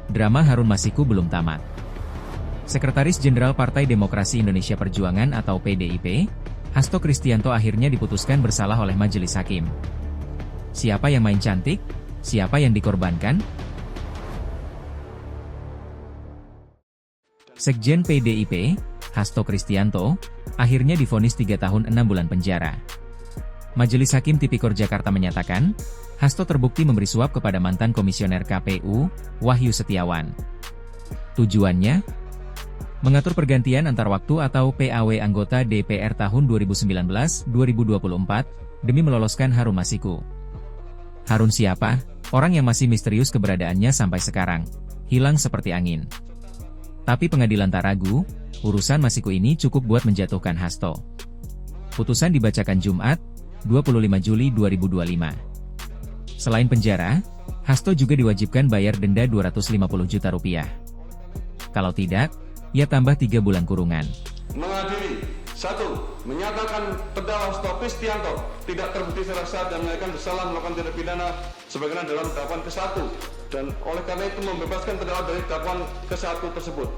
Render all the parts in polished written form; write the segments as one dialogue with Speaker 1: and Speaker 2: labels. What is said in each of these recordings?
Speaker 1: Drama Harun Masiku belum tamat. Sekretaris Jenderal Partai Demokrasi Indonesia Perjuangan atau PDIP, Hasto Kristianto akhirnya diputuskan bersalah oleh Majelis Hakim. Siapa yang main cantik? Siapa yang dikorbankan? Sekjen PDIP, Hasto Kristianto, akhirnya divonis 3 tahun 6 bulan penjara. Majelis Hakim Tipikor Jakarta menyatakan, Hasto terbukti memberi suap kepada mantan komisioner KPU, Wahyu Setiawan. Tujuannya? Mengatur pergantian antar waktu atau PAW anggota DPR tahun 2019-2024, demi meloloskan Harun Masiku. Harun siapa? Orang yang masih misterius keberadaannya sampai sekarang. Hilang seperti angin. Tapi pengadilan tak ragu, urusan Masiku ini cukup buat menjatuhkan Hasto. Putusan dibacakan Jumat, 25 Juli 2025. Selain penjara, Hasto juga diwajibkan bayar denda 250 juta rupiah. Kalau tidak, ia tambah 3 bulan kurungan.
Speaker 2: Mengadili 1. Menyatakan terdakwa Hasto Kristianto tidak terbukti secara sah dan menyatakan bersalah melakukan tindak pidana sebagaimana dalam dakwaan ke-1 dan oleh karena itu membebaskan terdakwa dari dakwaan ke-1 tersebut.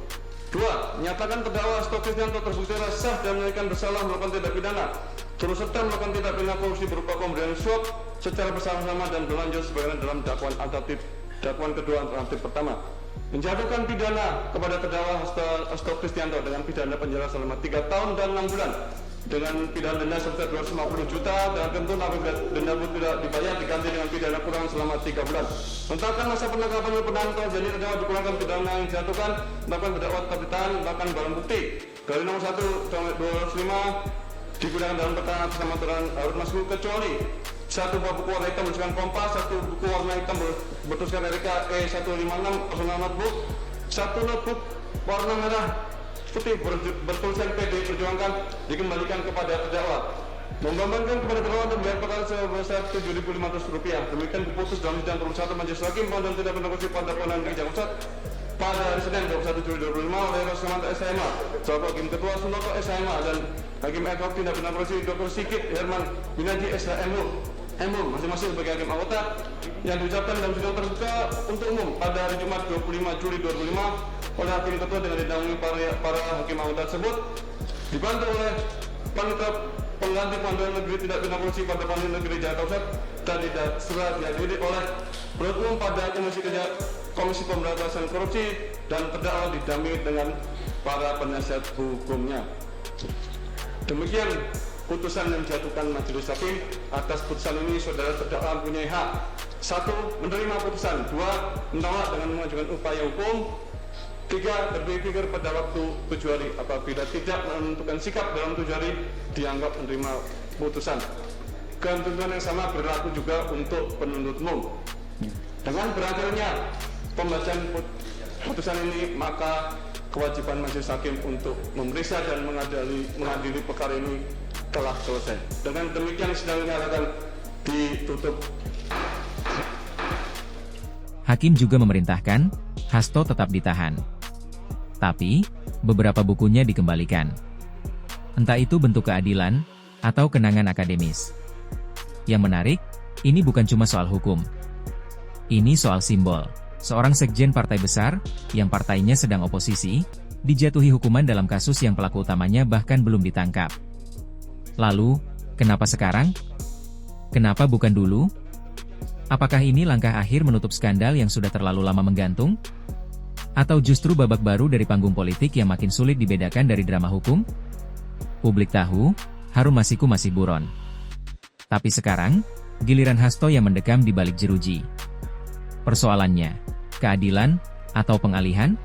Speaker 2: 2. Menyatakan terdakwa Hasto Kristianto terbukti secara sah dan menyatakan bersalah melakukan tindak pidana turut serta melakukan tindak pidana korupsi berupa pemberian suap secara bersama-sama dan berlanjut sebagaimana dalam dakwaan alternatif dakwaan kedua alternatif pertama. Menjatuhkan pidana kepada terdakwa Hasto Kristianto dengan pidana penjara selama 3 tahun dan 6 bulan dengan pidana denda sebesar 250 juta dan tentu apabila denda pun tidak dibayar diganti dengan pidana kurang selama 3 bulan. Menetapkan masa penangkapan dan penahanan jadi terdakwa dikurangkan pidana yang dijatuhkan, melakukan terdakwa tetap ditahan, melakukan barang bukti. Dari nomor 1 sampai 205 digunakan dalam pertahanan bersama terang Harun Masiku kecuali 1 buah buku warna hitam bertuliskan Kompas, 1 buku warna hitam bertuliskan Erika E156 personal notebook, 1 notebook warna merah putih bertuliskan PD Perjuangan dikembalikan kepada terdakwa. Membebankan kepada terdakwa dan bayar perkara sebesar Rp7.500. Demikian diputus dalam sidang turun 1 Majelis Hakim dan tidak bernokusi pada Pengadilan Negeri Jakarta Pusat pada hari Senin 21 Juli 2025 oleh Rosmanto SHMA, Selaku Hakim Ketua Sunoto SHMA dan Hakim Ad hoc Tindak Pidana Korupsi Dr. Sigit Herman Minaji SHMU masing-masing sebagai hakim anggota yang diucapkan dalam sidang terbuka untuk umum pada hari Jumat 25 Juli 2005 oleh Hakim Ketua dengan didampingi para hakim anggota tersebut dibantu oleh Panitia Pengganti Pengadilan Negeri Tindak Pidana Korupsi pada Pengadilan Negeri Jakarta Pusat dan tidak serta dihadiri oleh penuntut umum pada Komisi Pemberantasan Korupsi dan terdakwa didampingi dengan para penasihat hukumnya. Demikian putusan yang dijatuhkan Majelis Hakim. Atas putusan ini saudara terdakwa mempunyai hak 1. Menerima putusan, 2. Menolak dengan mengajukan upaya hukum, 3. Berpikir pada waktu 7 hari. Apabila tidak menentukan sikap dalam 7 hari dianggap menerima putusan. Ketentuan yang sama berlaku juga untuk penuntut umum. Dengan berakhirnya pembacaan putusan ini, maka kewajiban Majelis Hakim untuk memeriksa dan mengadili perkara ini telah selesai. Dengan demikian sidang ini akan ditutup.
Speaker 1: Hakim juga memerintahkan Hasto tetap ditahan. Tapi, beberapa bukunya dikembalikan. Entah itu bentuk keadilan atau kenangan akademis. Yang menarik, ini bukan cuma soal hukum. Ini soal simbol. Seorang sekjen partai besar, yang partainya sedang oposisi, dijatuhi hukuman dalam kasus yang pelaku utamanya bahkan belum ditangkap. Lalu, kenapa sekarang? Kenapa bukan dulu? Apakah ini langkah akhir menutup skandal yang sudah terlalu lama menggantung? Atau justru babak baru dari panggung politik yang makin sulit dibedakan dari drama hukum? Publik tahu, Harun Masiku masih buron. Tapi sekarang, giliran Hasto yang mendekam di balik jeruji. Persoalannya, keadilan atau pengalihan?